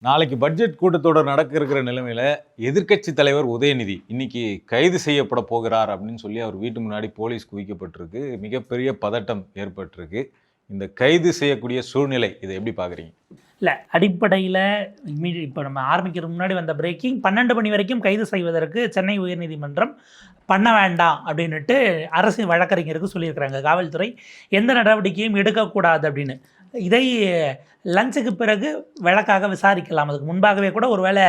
நாளைக்கு பட்ஜெட் கூட்டத்தொடர் நடக்க இருக்கிற நிலைமையில எதிர்க்கட்சி தலைவர் உதயநிதி இன்னைக்கு கைது செய்யப்பட போகிறார் அப்படின்னு சொல்லி அவர் வீட்டு முன்னாடி போலீஸ் குவிக்கப்பட்டிருக்கு. மிகப்பெரிய பதட்டம் ஏற்பட்டிருக்கு. இந்த கைது செய்யக்கூடிய சூழ்நிலை இதை எப்படி பார்க்குறீங்க? இல்லை, அடிப்படையில் இப்போ நம்ம ஆரம்பிக்கிறதுக்கு முன்னாடி வந்த பிரேக்கிங் 12 மணி வரைக்கும் கைது செய்வதற்கு சென்னை உயர்நீதிமன்றம் பண்ண வேண்டாம் அப்படின்ட்டு அரசு வழக்கறிஞருக்கு சொல்லியிருக்கிறாங்க. காவல்துறை எந்த நடவடிக்கையும் எடுக்கக்கூடாது அப்படின்னு. இதை லஞ்சுக்கு பிறகு வழக்காக விசாரிக்கலாம். அதுக்கு முன்பாகவே கூட ஒருவேளை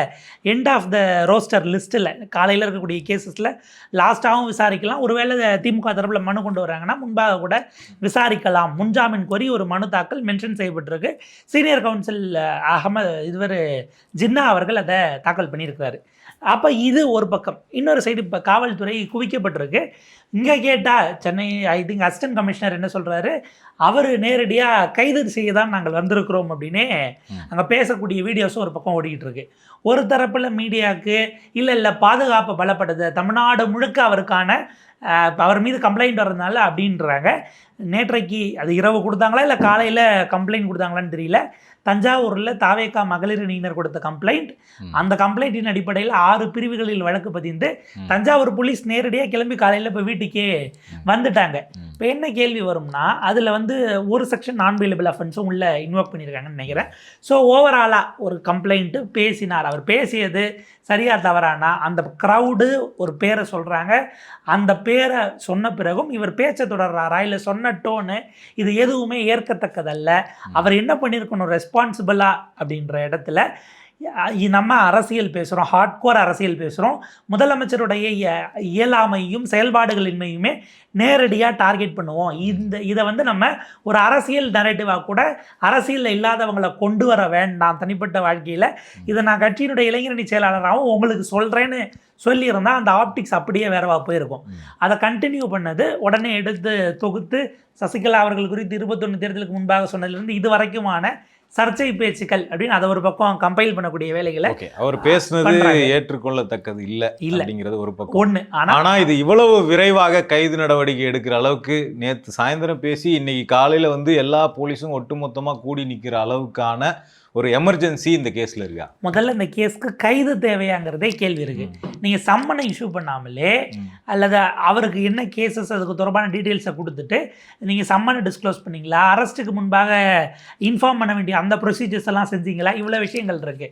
எண்ட் ஆஃப் த ரோஸ்டர் லிஸ்ட்டில் காலையில் இருக்கக்கூடிய கேசஸில் லாஸ்ட்டாகவும் விசாரிக்கலாம். ஒருவேளை திமுக தரப்பில் மனு கொண்டு வராங்கன்னா முன்பாக கூட விசாரிக்கலாம். முன்ஜாமீன் கோரி ஒரு மனு தாக்கல் மென்ஷன் செய்யப்பட்டிருக்கு. சீனியர் கவுன்சில் இதுவரை ஜின்னா அவர்கள் அதை தாக்கல் பண்ணியிருக்கிறாரு. அப்போ இது ஒரு பக்கம். இன்னொரு சைடு இப்போ காவல்துறை குவிக்கப்பட்டிருக்கு. இங்கே கேட்டால் சென்னை திங்க் அசிஸ்டன்ட் கமிஷனர் என்ன சொல்கிறாரு, அவர் நேரடியாக கைது செய்ய தான் நாங்கள் வந்திருக்கிறோம் அப்படின்னே அங்கே பேசக்கூடிய வீடியோஸும் ஒரு பக்கம் ஓடிக்கிட்டு இருக்கு. ஒரு தரப்பில் மீடியாவுக்கு இல்லை பாதுகாப்பு பலப்படுது, தமிழ்நாடு முழுக்க அவருக்கான அவர் மீது கம்ப்ளைண்ட் வர்றதுனால அப்படின்றாங்க. நேற்றைக்கு அது இரவு கொடுத்தாங்களா இல்லை காலையில் கம்ப்ளைண்ட் கொடுத்தாங்களான்னு தெரியல. தஞ்சாவூரில் தாவேகா மகளிர் அணியினர் கொடுத்த கம்ப்ளைண்ட், அந்த கம்ப்ளைண்ட்டின் அடிப்படையில் 6 பிரிவுகளில் வழக்கு பதிந்து தஞ்சாவூர் போலீஸ் நேரடியாக கிளம்பி காலையில் இப்போ வீட்டுக்கே வந்துட்டாங்க. இப்போ என்ன கேள்வி வரும்னா, அதில் ஒரு செக்ஷன் நான் பெயிலபிள் அஃபென்ஸும் உள்ளே இன்வோக் பண்ணியிருக்காங்கன்னு நினைக்கிறேன். ஸோ ஓவராலாக ஒரு கம்ப்ளைண்ட்டு பேசினார். அவர் பேசியது சரியா தவறானா, அந்த க்ரௌடு ஒரு பேரை சொல்கிறாங்க. அந்த பேரை சொன்ன பிறகும் இவர் பேச்ச தொடர்றாரா இல்லை சொன்ன டோனு இது எதுவுமே ஏற்கத்தக்கதல்ல. அவர் என்ன பண்ணியிருக்கணும் ரெஸ்பான்சிபிளா அப்படின்ற இடத்துல நம்ம அரசியல் பேசுகிறோம், ஹார்ட்கோர் அரசியல் பேசுகிறோம். முதலமைச்சருடைய இயலாமையும் செயல்பாடுகளின்மையுமே நேரடியாக டார்கெட் பண்ணுவோம். இதை நம்ம ஒரு அரசியல் நரேட்டிவாக கூட அரசியலில் இல்லாதவங்களை கொண்டு வர வேண்டாம் தனிப்பட்ட வாழ்க்கையில். இதை நான் கட்சியினுடைய இளைஞரணி செயலாளராகவும் உங்களுக்கு சொல்கிறேன்னு சொல்லியிருந்தால் அந்த ஆப்டிக்ஸ் அப்படியே வேறவா போயிருக்கும். அதை கண்டினியூ பண்ணது உடனே எடுத்து தொகுத்து சசிகலா அவர்கள் குறித்து 21 தேர்தலுக்கு முன்பாக சொன்னதுலேருந்து இது வரைக்குமான சர்ச்சை பேச்சுக்கள் அப்படின்னு அதை ஒரு பக்கம் கம்பைல் பண்ணக்கூடிய வேலைகளை அவர் பேசுனது ஏற்றுக்கொள்ளத்தக்கது இல்லை அப்படிங்கிறது ஒரு பக்கம் ஒன்று. ஆனா இது இவ்வளவு விரைவாக கைது நடவடிக்கை எடுக்கிற அளவுக்கு நேற்று சாயந்தரம் பேசி இன்னைக்கு காலையில எல்லா போலீஸும் ஒட்டுமொத்தமா கூடி நிற்கிற அளவுக்கான ஒரு எமர்ஜென்சி இந்த கேஸில் இருக்கா? முதல்ல இந்த கேஸ்க்கு கைது தேவையாங்கிறதே கேள்வி இருக்கு. நீங்கள் சம்மனை இஷ்யூ பண்ணாமலே அல்லது அவருக்கு என்ன கேசஸ் அதுக்கு தொடர்பான டீட்டெயில்ஸை கொடுத்துட்டு நீங்கள் சம்மனை டிஸ்க்ளோஸ் பண்ணிங்களா, அரெஸ்ட்டுக்கு முன்பாக இன்ஃபார்ம் பண்ண வேண்டிய அந்த ப்ரொசீஜர்ஸ் எல்லாம் செஞ்சீங்களா, இவ்வளோ விஷயங்கள் இருக்கு.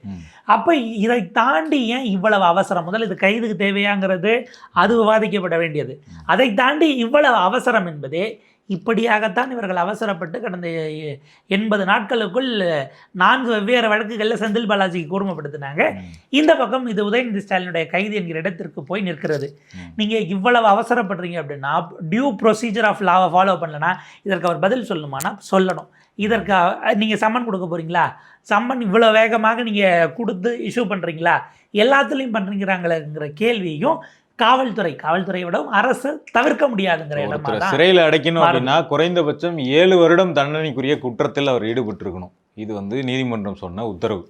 அப்போ இதை தாண்டி ஏன் இவ்வளவு அவசரம்? முதல்ல இது கைதுக்கு தேவையாங்கிறது அது விவாதிக்கப்பட வேண்டியது. அதை தாண்டி இவ்வளவு அவசரம் என்பதே இப்படியாகத்தான் இவர்கள் அவசரப்பட்டு கடந்த 80 நாட்களுக்குள் 4 வெவ்வேறு வழக்குகளில் செந்தில் பாலாஜிக்கு கூர்மைப்படுத்தினாங்க. இந்த பக்கம் இது உதயநிதி ஸ்டாலினுடைய கைது என்கிற இடத்திற்கு போய் நிற்கிறது. நீங்கள் இவ்வளவு அவசரப்படுறீங்க அப்படின்னா டியூ ப்ரொசீஜர் ஆஃப் லாவை ஃபாலோ பண்ணலன்னா இதற்கு அவர் பதில் சொல்லணுமானா சொல்லணும். இதற்கு நீங்கள் சம்மன் கொடுக்க போகிறீங்களா, சம்மன் இவ்வளோ வேகமாக நீங்கள் கொடுத்து இஷ்யூ பண்ணுறீங்களா, எல்லாத்துலேயும் பண்ணுறீங்கிறாங்களேங்கிற கேள்வியும் காவல்துறையை விடவும் அரசு தவிர்க்க முடியாதுங்கிற இடமா சிறையில் அடைக்கணும் அப்படின்னா குறைந்தபட்சம் 7 வருடம் தண்டனைக்குரிய குற்றத்தில் அவர் ஈடுபட்டிருக்கணும். இது நீதிமன்றம் சொன்ன உத்தரவு.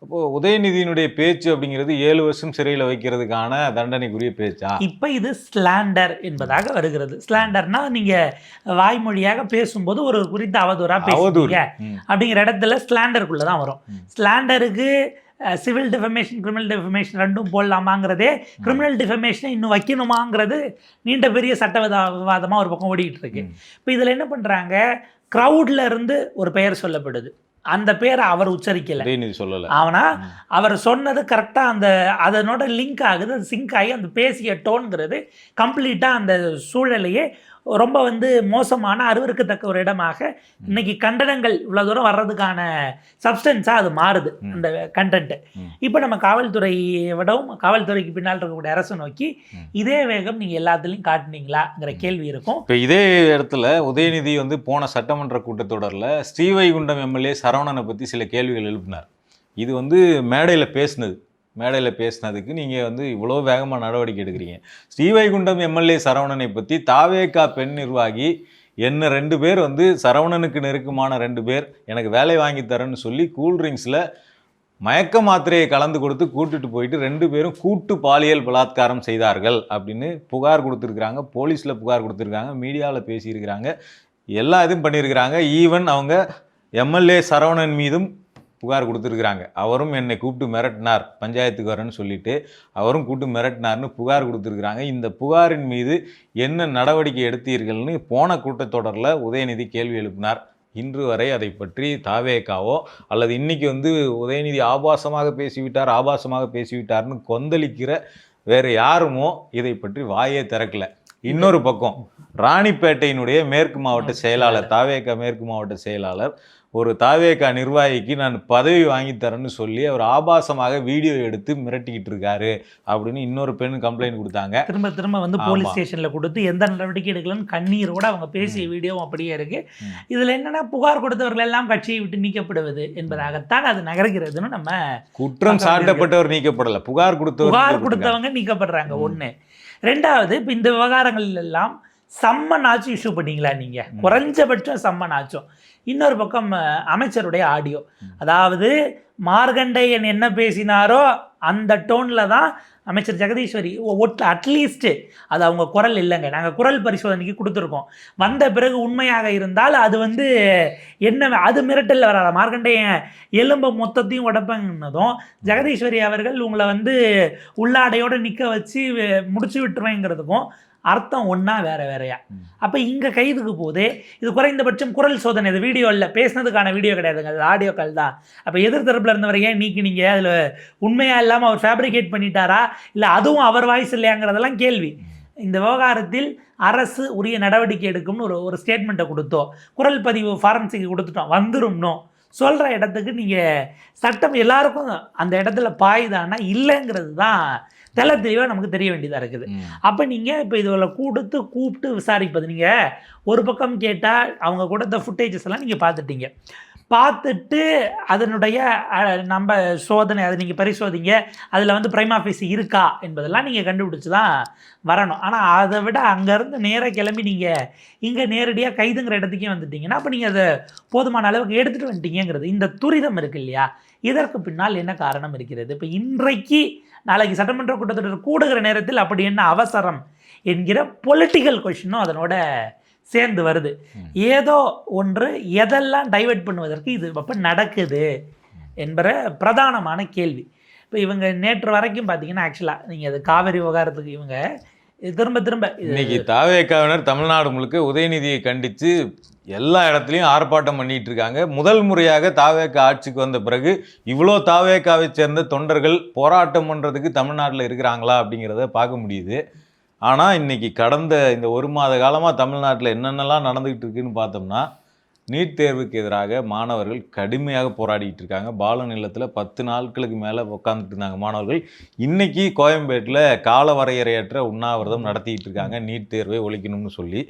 அப்போ உதயநிதியினுடைய பேச்சு அப்படிங்கிறது 7 வருஷம் சிறையில் வைக்கிறதுக்கான தண்டனைக்குரிய பேச்சா? இப்போ இது ஸ்லாண்டர் என்பதாக வருகிறது. ஸ்லாண்டர்னா நீங்க வாய்மொழியாக பேசும்போது ஒரு குறித்த அவதூறா பேசுவீங்க அப்படிங்கிற இடத்துல ஸ்லாண்டருக்குள்ள தான் வரும். ஸ்லாண்டருக்கு சிவில் டிஃபமேஷன் கிரிமினல் டிஃபமேஷன் ரெண்டும் போடலாமாங்கிறதே, கிரிமினல் டிஃபமேஷனை இன்னும் வைக்கணுமாங்கிறது நீண்ட பெரிய சட்ட விவாதமாக ஒரு பக்கம் ஓடிக்கிட்டு இருக்கு. இப்போ இதில் என்ன பண்ணுறாங்க, க்ரௌட்ல இருந்து ஒரு பெயர் சொல்லப்படுது, அந்த பேரை அவர் உச்சரிக்கலை, சொல்லலை. ஆனால் அவர் சொன்னது கரெக்டாக அதனோட லிங்க் ஆகுது, அது சிங்க் ஆகி அந்த பேசிய டோன்கிறது கம்ப்ளீட்டாக அந்த சூழலையே ரொம்ப மோசமான அருவருக்கத்தக்க ஒரு இடமாக இன்னைக்கு கண்டனங்கள் இவ்வளோ தூரம் வர்றதுக்கான சப்ஸ்டன்ஸாக அது மாறுது அந்த கண்டென்ட்டு. இப்போ நம்ம காவல்துறையை விடவும் காவல்துறைக்கு பின்னால் இருக்கக்கூடிய அரசு நோக்கி இதே வேகம் நீங்கள் எல்லாத்துலேயும் காட்டினீங்களாங்கிற கேள்வி இருக்கும். இப்போ இதே இடத்துல உதயநிதி போன சட்டமன்ற கூட்டத்தொடரில் ஸ்ரீவைகுண்டம் எம்எல்ஏ சரவணனை பற்றி சில கேள்விகள் எழுப்பினார். இது மேடையில் பேசினதுக்கு நீங்கள் இவ்வளோ வேகமாக நடவடிக்கை எடுக்கிறீங்க. ஸ்ரீவைகுண்டம் எம்எல்ஏ சரவணனை பற்றி தாவேகா பெண் நிர்வாகி என்ன 2 பேர் சரவணனுக்கு நெருக்கமான 2 பேர் எனக்கு வேலை வாங்கி தரேன்னு சொல்லி கூல்ட்ரிங்க்ஸில் மயக்க மாத்திரையை கலந்து கொடுத்து கூட்டிட்டு போயிட்டு 2 பேரும் கூட்டு பாலியல் பலாத்காரம் செய்தார்கள் அப்படின்னு புகார் கொடுத்துருக்குறாங்க. போலீஸில் புகார் கொடுத்துருக்காங்க, மீடியாவில் பேசியிருக்கிறாங்க, எல்லா இதுவும் பண்ணியிருக்கிறாங்க. ஈவன் அவங்க எம்எல்ஏ சரவணன் மீதும் புகார் கொடுத்துருக்குறாங்க. அவரும் என்னை கூப்பிட்டு மிரட்டினார், பஞ்சாயத்துக்கு வரேன்னு சொல்லிட்டு அவரும் கூப்பிட்டு மிரட்டினார்னு புகார் கொடுத்துருக்குறாங்க. இந்த புகாரின் மீது என்ன நடவடிக்கை எடுத்தீர்கள்னு போன கூட்டத்தொடரில் உதயநிதி கேள்வி எழுப்பினார். இன்று வரை அதை பற்றி தாவேகாவோ அல்லது இன்னைக்கு வந்து உதயநிதி ஆபாசமாக பேசிவிட்டார்னு கொந்தளிக்கிற வேறு யாருமோ இதை பற்றி வாயே திறக்கல. இன்னொரு பக்கம் ராணிப்பேட்டையினுடைய மேற்கு மாவட்ட செயலாளர், தாவேகா மேற்கு மாவட்ட செயலாளர் ஒரு தாவேகா நிர்வாகிக்கு நான் பதவி வாங்கி தரேன்னு சொல்லி அவர் ஆபாசமாக வீடியோ எடுத்து மிரட்டிக்கிட்டு இருக்காரு அப்படின்னு இன்னொரு பெண் கம்ப்ளைண்ட் கொடுத்தாங்க. திரும்ப வந்து போலீஸ் ஸ்டேஷன்ல கொடுத்து எந்த நடவடிக்கை எடுக்கலன்னு கண்ணீரோட அவங்க பேசிய வீடியோவும் அப்படியே இருக்கு. இதுல என்னன்னா புகார் கொடுத்தவர்கள் எல்லாம் கட்சியை விட்டு நீக்கப்படுவது என்பதாகத்தான் அது நகர்கிறதுன்னு நம்ம குற்றம் சாட்டப்பட்டவர் நீக்கப்படல, புகார் கொடுத்தவங்க நீக்கப்படுறாங்க. ஒண்ணு. ரெண்டாவது, இப்ப இந்த விவகாரங்கள் எல்லாம் சம்மன் ஆச்சு இஷ்யூ பண்ணீங்களா நீங்க? குறைஞ்சபட்சம் சம்மன் ஆச்சும். இன்னொரு பக்கம் அமைச்சருடைய ஆடியோ, அதாவது மார்கண்டையன் என்ன பேசினாரோ அந்த டோன்ல தான் அமைச்சர் ஜெகதீஸ்வரி அட்லீஸ்ட் அது அவங்க குரல் இல்லைங்க, நாங்கள் குரல் பரிசோதனைக்கு கொடுத்துருக்கோம், வந்த பிறகு உண்மையாக இருந்தால் அது வந்து என்ன அது மிரட்டல் வராத, மார்கண்டையன் எலும்பை மொத்தத்தையும் உடப்பங்கன்னதும் ஜெகதீஸ்வரி அவர்கள் உங்களை வந்து உள்ளாடையோடு நிற்க வச்சு முடிச்சு விட்டுருவேங்கிறதுக்கும் அர்த்தம் ஒன்றா வேறையா. அப்போ இங்கே கைதுக்கு போதே இது குறைந்தபட்சம் குரல் சோதனை, இது வீடியோ இல்லை, பேசினதுக்கான வீடியோ கிடையாதுங்க, அது ஆடியோக்கள் தான். அப்போ எதிர்த்தரப்பில் இருந்தவரை ஏன் நீக்கினீங்க? அதில் உண்மையாக இல்லாமல் அவர் ஃபேப்ரிகேட் பண்ணிட்டாரா, இல்லை அதுவும் அவர் வாய்ஸ் இல்லையாங்கிறதெல்லாம் கேள்வி. இந்த விவகாரத்தில் அரசு உரிய நடவடிக்கை எடுக்கும்னு ஒரு ஸ்டேட்மெண்ட்டை கொடுத்தோம், குரல் பதிவு ஃபாரன்சிக்கு கொடுத்துட்டோம், வந்துரும்னோம் சொல்கிற இடத்துக்கு நீங்கள் சட்டம் எல்லாருக்கும் அந்த இடத்துல பாய்தானா இல்லைங்கிறது தான் தெல தெளிவாக நமக்கு தெரிய வேண்டியதாக இருக்குது. அப்போ நீங்கள் இப்போ இதில் கூப்பிட்டு விசாரிப்பது, நீங்கள் ஒரு பக்கம் கேட்டால் அவங்க கொடுத்த ஃபுட்டேஜஸ் எல்லாம் நீங்கள் பார்த்துட்டு அதனுடைய நம்ம சோதனை அதை நீங்கள் பரிசோதிங்க, அதில் வந்து பிரைமா ஃபேசி இருக்கா என்பதெல்லாம் நீங்கள் கண்டுபிடிச்சி தான் வரணும். ஆனால் அதை விட அங்கேருந்து நேராக கிளம்பி நீங்கள் இங்கே நேரடியாக கைதுங்கிற இடத்துக்கே வந்துட்டீங்கன்னா அப்போ நீங்கள் அதை போதுமான அளவுக்கு எடுத்துகிட்டு வந்துட்டீங்கிறது. இந்த துரிதம் இருக்கு இல்லையா, இதற்கு பின்னால் என்ன காரணம் இருக்கிறது? இப்போ இன்றைக்கு நாளைக்கு சட்டமன்ற கூட்டத்தொடர் கூடுகிற நேரத்தில் அப்படி என்ன அவசரம் என்கிற பொலிட்டிக்கல் கொஷினும் அதனோட சேர்ந்து வருது. ஏதோ ஒன்று எதெல்லாம் டைவெர்ட் பண்ணுவதற்கு இது அப்போ நடக்குது என்பற பிரதானமான கேள்வி. இப்போ இவங்க நேற்று வரைக்கும் பார்த்தீங்கன்னா ஆக்சுவலாக நீங்கள் அது காவிரி விவகாரத்துக்கு இவங்க திரும்ப இன்னைக்கு தாவேகாவினர் தமிழ்நாடு முழுக்க உதயநிதியை கண்டித்து எல்லா இடத்துலையும் ஆர்ப்பாட்டம் பண்ணிட்டு இருக்காங்க. முதல் முறையாக தாவேகா ஆட்சிக்கு வந்த பிறகு இவ்வளோ தாவேகாவை சேர்ந்த தொண்டர்கள் போராட்டம் பண்ணுறதுக்கு தமிழ்நாட்டில் இருக்கிறாங்களா அப்படிங்கிறத பார்க்க முடியுது. ஆனால் இன்னைக்கு கடந்த இந்த ஒரு மாத காலமாக தமிழ்நாட்டில் என்னென்னலாம் நடந்துக்கிட்டு இருக்குன்னு பார்த்தோம்னா, நீட் தேர்வுக்கு எதிராக மாணவர்கள் கடுமையாக போராடிட்டு இருக்காங்க. பாலன் இல்லத்தில் 10 நாட்களுக்கு மேலே உட்காந்துட்டு இருந்தாங்க மாணவர்கள். இன்னைக்கு கோயம்பேட்டில் கால வரையறையற்ற உண்ணாவிரதம் நடத்திட்டு இருக்காங்க, நீட் தேர்வை ஒழிக்கணும்னு சொல்லி.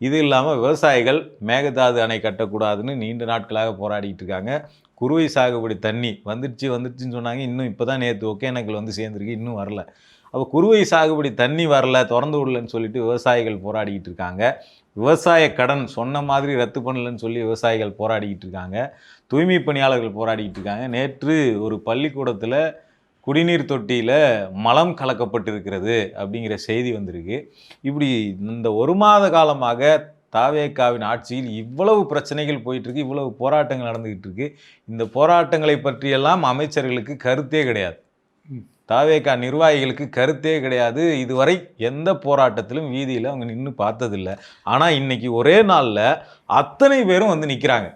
இது இல்லாமல் விவசாயிகள் மேகதாது அணை கட்டக்கூடாதுன்னு நீண்ட நாட்களாக போராடிட்டு இருக்காங்க. குறுவை சாகுபடி தண்ணி வந்துடுச்சுன்னு சொன்னாங்க, இன்னும் இப்போ தான் நேற்று ஒகேனக்கல் வந்து சேர்ந்துருக்கு, இன்னும் வரல. அப்போ குறுவை சாகுபடி தண்ணி வரல, திறந்து விடலன்னு சொல்லிட்டு விவசாயிகள் போராடிக்கிட்டு இருக்காங்க. விவசாய கடன் சொன்ன மாதிரி ரத்து பண்ணலன்னு சொல்லி விவசாயிகள் போராடிக்கிட்டு இருக்காங்க. தூய்மை பணியாளர்கள் போராடிக்கிட்டு இருக்காங்க. நேற்று ஒரு பள்ளிக்கூடத்தில் குடிநீர் தொட்டியில் மலம் கலக்கப்பட்டிருக்கிறது அப்படிங்கிற செய்தி வந்திருக்கு. இப்படி இந்த ஒரு மாத காலமாக தாவேகாவின் ஆட்சியில் இவ்வளவு பிரச்சனைகள் போயிட்டுருக்கு, இவ்வளவு போராட்டங்கள் நடந்துக்கிட்டு இருக்கு. இந்த போராட்டங்களை பற்றியெல்லாம் அமைச்சர்களுக்கு கருத்தே கிடையாது, தாவேகா நிர்வாகிகளுக்கு கருத்தே கிடையாது. இதுவரை எந்த போராட்டத்திலும் வீதியில் அவங்க நின்று பார்த்ததில்லை. ஆனால் இன்னைக்கு ஒரே நாளில் அத்தனை பேரும் வந்து நிற்கிறாங்க.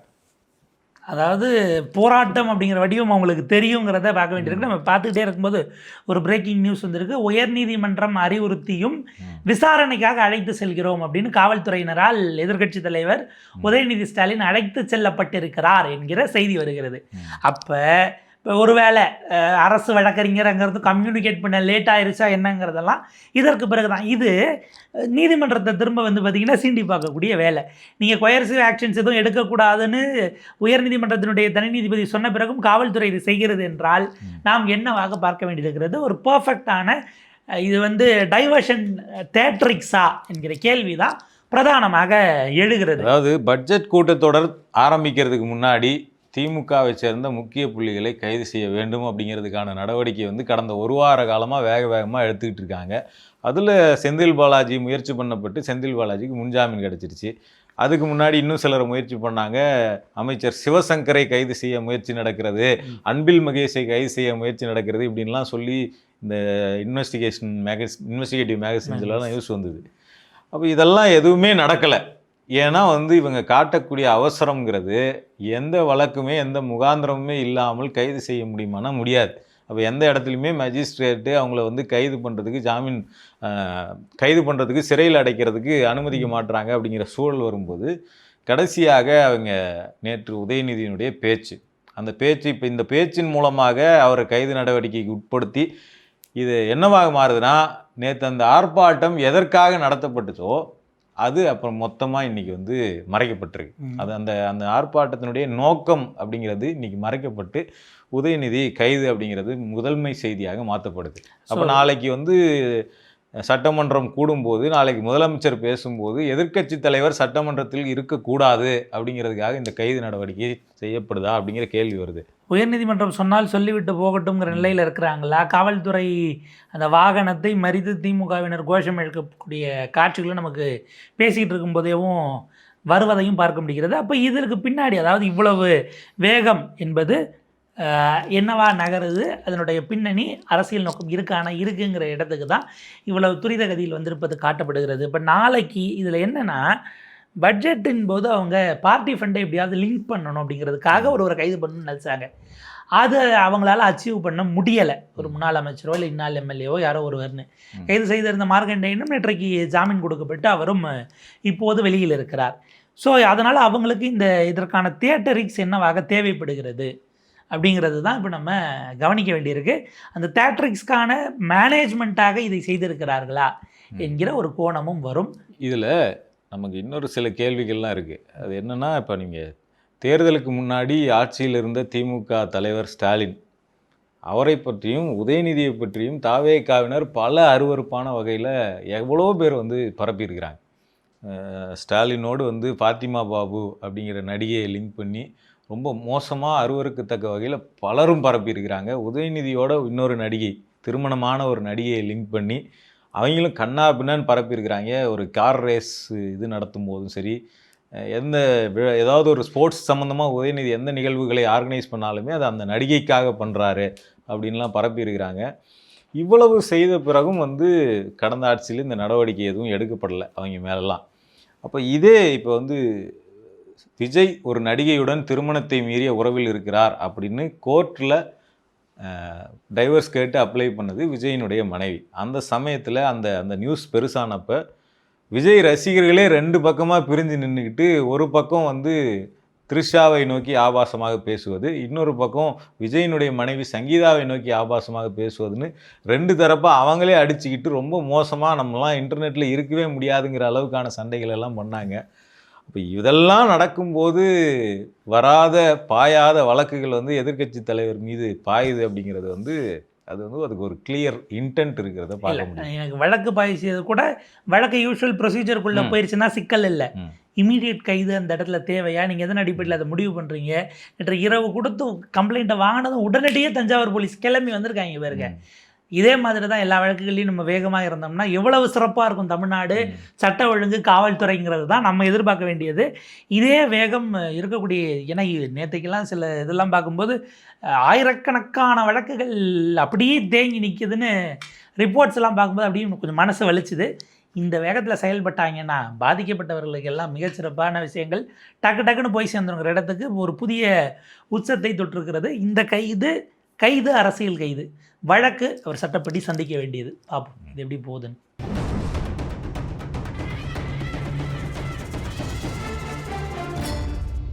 அதாவது போராட்டம் அப்படிங்கிற வடிவம் அவங்களுக்கு தெரியுங்கிறத பார்க்க வேண்டியிருக்கு. நம்ம பார்த்துக்கிட்டே இருக்கும்போது ஒரு பிரேக்கிங் நியூஸ் வந்திருக்கு. உயர்நீதிமன்றம் அறிவுறுத்தியும் விசாரணைக்காக அழைத்து செல்கிறோம் அப்படின்னு காவல்துறையினரால் எதிர்க்கட்சி தலைவர் உதயநிதி ஸ்டாலின் அழைத்து செல்லப்பட்டிருக்கிறார் என்கிற செய்தி வருகிறது. அப்போ இப்போ ஒருவேளை அரசு வழக்கறிஞருங்கிறது கம்யூனிகேட் பண்ண லேட் ஆயிருச்சா என்னங்கிறதெல்லாம் இதற்கு பிறகு தான். இது நீதிமன்றத்தை திரும்ப வந்து பார்த்திங்கன்னா சீண்டி பார்க்கக்கூடிய வேலை. நீங்கள் கொயர்சிவ் ஆக்ஷன்ஸ் எதுவும் எடுக்கக்கூடாதுன்னு உயர்நீதிமன்றத்தினுடைய தனி நீதிபதி சொன்ன பிறகும் காவல்துறை இது செய்கிறது என்றால் நாம் என்னவாக பார்க்க வேண்டியிருக்கிறது? ஒரு பர்ஃபெக்டான இது வந்து டைவர்ஷன் தேட்ரிக்ஸா என்கிற கேள்வி தான் பிரதானமாக எழுகிறது. அதாவது பட்ஜெட் கூட்டத்தொடர் ஆரம்பிக்கிறதுக்கு முன்னாடி திமுகவை சேர்ந்த முக்கிய புள்ளிகளை கைது செய்ய வேண்டும் அப்படிங்கிறதுக்கான நடவடிக்கை வந்து கடந்த ஒரு வார காலமாக வேகமாக எடுத்துக்கிட்டு இருக்காங்க. அதில் செந்தில் பாலாஜி முயற்சி பண்ணப்பட்டு செந்தில் பாலாஜிக்கு முன்ஜாமீன் கிடச்சிருச்சு. அதுக்கு முன்னாடி இன்னும் சிலர் முயற்சி பண்ணாங்க. அமைச்சர் சிவசங்கரை கைது செய்ய முயற்சி நடக்கிறது, அன்பில் மகேஷை கைது செய்ய முயற்சி நடக்கிறது இப்படின்லாம் சொல்லி இந்த இன்வெஸ்டிகேட்டிவ் மேகசின்ஸ்லாம் நியூஸ் வந்தது. அப்போ இதெல்லாம் எதுவுமே நடக்கலை. ஏன்னா இவங்க காட்டக்கூடிய அவசரம்ங்கிறது எந்த வழக்குமே எந்த முகாந்திரமுமே இல்லாமல் கைது செய்ய முடியுமானா முடியாது. அப்போ எந்த இடத்துலையுமே மேஜிஸ்ட்ரேட்டு அவங்கள கைது பண்ணுறதுக்கு கைது பண்ணுறதுக்கு சிறையில் அடைக்கிறதுக்கு அனுமதிக்க மாட்டுறாங்க அப்படிங்கிற சூழல் வரும்போது கடைசியாக அவங்க நேற்று உதயநிதியினுடைய பேச்சு, அந்த பேச்சு இப்போ இந்த பேச்சின் மூலமாக அவரை கைது நடவடிக்கைக்கு உட்படுத்தி இது என்னவாக மாறுதுன்னா, நேற்று அந்த ஆர்ப்பாட்டம் எதற்காக நடத்தப்பட்டுச்சோ அது அப்புறம் மொத்தமாக இன்றைக்கி மறைக்கப்பட்டிருக்கு. அது அந்த ஆர்ப்பாட்டத்தினுடைய நோக்கம் அப்படிங்கிறது இன்றைக்கி மறைக்கப்பட்டு உதயநிதி கைது அப்படிங்கிறது முதன்மை செய்தியாக மாற்றப்படுது. அப்போ நாளைக்கு சட்டமன்றம் கூடும்போது, நாளைக்கு முதலமைச்சர் பேசும்போது எதிர்க்கட்சி தலைவர் சட்டமன்றத்தில் இருக்கக்கூடாது அப்படிங்கிறதுக்காக இந்த கைது நடவடிக்கை செய்யப்படுதா அப்படிங்கிற கேள்வி வருது. உயர்நீதிமன்றம் சொன்னால் சொல்லிவிட்டு போகட்டும்ங்கிற நிலையில் இருக்கிறாங்களா? காவல்துறை அந்த வாகனத்தை மறித்து திமுகவினர் கோஷம் எழுக்கக்கூடிய காட்சிகளும் நமக்கு பேசிகிட்டு இருக்கும்போதேவும் வருவதையும் பார்க்க முடிகிறது. அப்போ இதற்கு பின்னாடி, அதாவது இவ்வளவு வேகம் என்பது என்னவா நகருது, அதனுடைய பின்னணி அரசியல் நோக்கம் இருக்குங்கிற இடத்துக்கு தான் இவ்வளவு துரித கதியில் வந்திருப்பது காட்டப்படுகிறது. இப்போ நாளைக்கு இதில் என்னென்னா, பட்ஜெட்டின் போது அவங்க பார்ட்டி ஃபண்டை எப்படியாவது லிங்க் பண்ணணும் அப்படிங்கிறதுக்காக ஒரு கைது பண்ணணும்னு நினச்சாங்க. அது அவங்களால அச்சீவ் பண்ண முடியலை. ஒரு முன்னாள் அமைச்சரோ இல்லை இன்னாள் எம்எல்ஏவோ யாரோ ஒருவர்னு கைது செய்திருந்த மார்க்கண்டேயனும் நேற்றைக்கு ஜாமீன் கொடுக்கப்பட்டு அவரும் இப்போது வெளியில் இருக்கிறார். ஸோ அதனால் அவங்களுக்கு இதற்கான தியேட்டரிக்ஸ் என்னவாக தேவைப்படுகிறது அப்படிங்கிறது தான் இப்போ நம்ம கவனிக்க வேண்டியிருக்கு. அந்த தியேட்டரிக்ஸ்க்கான மேனேஜ்மெண்ட்டாக இதை செய்திருக்கிறார்களா என்கிற ஒரு கோணமும் வரும். இதில் நமக்கு இன்னொரு சில கேள்விகள்லாம் இருக்குது. அது என்னென்னா, இப்போ நீங்கள் தேர்தலுக்கு முன்னாடி ஆட்சியில் இருந்த திமுக தலைவர் ஸ்டாலின் அவரை பற்றியும் உதயநிதியை பற்றியும் தாவேகாவினர் பல அருவருப்பான வகையில் எவ்வளோ பேர் பரப்பியிருக்கிறாங்க. ஸ்டாலினோடு ஃபாத்திமா பாபு அப்படிங்கிற நடிகையை லிங்க் பண்ணி ரொம்ப மோசமாக அருவருக்கத்தக்க வகையில் பலரும் பரப்பியிருக்கிறாங்க. உதயநிதியோட இன்னொரு நடிகை, திருமணமான ஒரு நடிகையை லிங்க் பண்ணி அவங்களும் கண்ணா பின்னான்னு பரப்பியிருக்கிறாங்க. ஒரு கார் ரேஸ் நடத்தும் போதும் சரி, ஏதாவது ஒரு ஸ்போர்ட்ஸ் சம்மந்தமாக உதயநிதி எந்த நிகழ்வுகளை ஆர்கனைஸ் பண்ணாலுமே அது அந்த நடிகைக்காக பண்ணுறாரு அப்படின்லாம் பரப்பியிருக்கிறாங்க. இவ்வளவு செய்த பிறகும் கடந்த ஆட்சியில் இந்த நடவடிக்கை எதுவும் எடுக்கப்படலை அவங்க மேலெல்லாம். அப்போ இதே இப்போ விஜய் ஒரு நடிகையுடன் திருமணத்தை மீறிய உறவில் இருக்கிறார் அப்படின்னு கோர்ட்டில் டைவர்ஸ் கேட்டு அப்ளை பண்ணது விஜயினுடைய மனைவி. அந்த சமயத்தில் அந்த நியூஸ் பெருசானப்போ விஜய் ரசிகர்களே ரெண்டு பக்கமாக பிரிஞ்சு நின்றுக்கிட்டு, ஒரு பக்கம் த்ரிஷாவை நோக்கி ஆபாசமாக பேசுவது, இன்னொரு பக்கம் விஜயினுடைய மனைவி சங்கீதாவை நோக்கி ஆபாசமாக பேசுவதுன்னு ரெண்டு தரப்பாக அவங்களே அடிச்சுக்கிட்டு ரொம்ப மோசமாக நம்மளாம் இன்டர்நெட்டில் இருக்கவே முடியாதுங்கிற அளவுக்கான சண்டைகள் எல்லாம் பண்ணாங்க. இப்போ இதெல்லாம் நடக்கும்போது வராத பாயாத வழக்குகள் எதிர்க்கட்சி தலைவர் மீது பாயுது அப்படிங்கிறது அதுக்கு ஒரு கிளியர் இன்டென்ட் இருக்கிறத பார்க்க முடியும். எனக்கு வழக்கு பாய்ச்சது கூட வழக்கு யூஸ்வல் ப்ரொசீஜருக்குள்ளே போயிடுச்சுன்னா சிக்கல் இல்லை. இமீடியட் கைது அந்த இடத்துல தேவையா? நீங்கள் எதன் அடிப்படையில் அதை முடிவு பண்ணுறீங்க? நேற்று இரவு கொடுத்து கம்ப்ளைண்ட்டை வாங்கினதும் உடனடியே தஞ்சாவூர் போலீஸ் கிளம்பி வந்திருக்காங்க பாருங்க. இதே மாதிரி தான் எல்லா வழக்குகள்லையும் நம்ம வேகமாக இருந்தோம்னா எவ்வளவு சிறப்பாக இருக்கும் தமிழ்நாடு. சட்ட ஒழுங்கு, காவல்துறைங்கிறது தான் நம்ம எதிர்பார்க்க வேண்டியது. இதே வேகம் இருக்கக்கூடிய, ஏன்னா நேற்றுக்கெல்லாம் சில இதெல்லாம் பார்க்கும்போது ஆயிரக்கணக்கான வழக்குகள் அப்படியே தேங்கி நிற்குதுன்னு ரிப்போர்ட்ஸ் எல்லாம் பார்க்கும்போது அப்படியே கொஞ்சம் மனசு வலிச்சுது. இந்த வேகத்தில் செயல்பட்டாங்கன்னா பாதிக்கப்பட்டவர்களுக்கு எல்லாம் மிகச்சிறப்பான விஷயங்கள் டக்குன்னு போய் சேர்ந்துருங்கிற இடத்துக்கு ஒரு புதிய உச்சத்தை தொட்டிருக்கிறது. இந்த கைது அரசியல் கைது, வழக்கு அவர் சட்டப்படி சந்திக்க வேண்டியது. பார்ப்போம் இது எப்படி போகுதுன்னு.